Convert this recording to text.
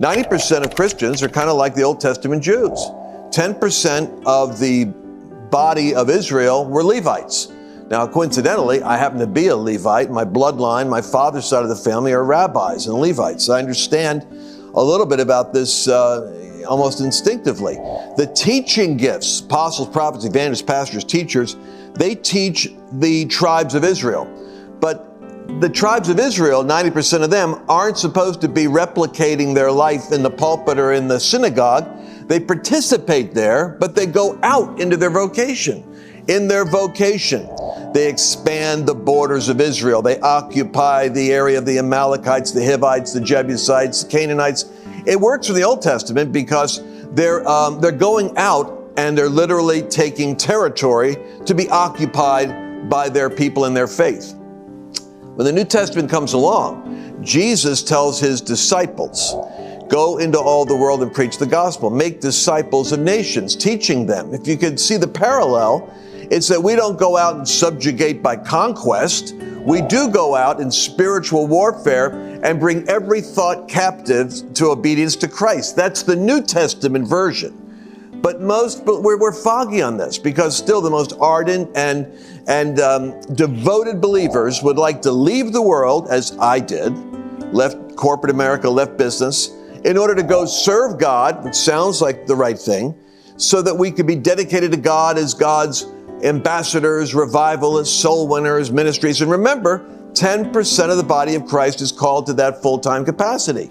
90% of Christians are kind of like the Old Testament Jews. 10% of the body of Israel were Levites. Now, coincidentally, I happen to be a Levite. My bloodline, my father's side of the family are rabbis and Levites. I understand a little bit about this almost instinctively. The teaching gifts, apostles, prophets, evangelists, pastors, teachers, they teach the tribes of Israel. But the tribes of Israel, 90% of them, aren't supposed to be replicating their life in the pulpit or in the synagogue. They participate there, but they go out into their vocation. In their vocation, they expand the borders of Israel. They occupy the area of the Amalekites, the Hivites, the Jebusites, the Canaanites. It works for the Old Testament because they're going out and they're literally taking territory to be occupied by their people and their faith. When the New Testament comes along, Jesus tells his disciples, go into all the world and preach the gospel. Make disciples of nations, teaching them. If you could see the parallel, it's that we don't go out and subjugate by conquest. We do go out in spiritual warfare and bring every thought captive to obedience to Christ. That's the New Testament version. But we're foggy on this because still the most ardent and devoted believers would like to leave the world, as I did, left corporate America, left business, in order to go serve God, which sounds like the right thing, so that we could be dedicated to God as God's ambassadors, revivalists, soul winners, ministries. And remember, 10% of the body of Christ is called to that full-time capacity.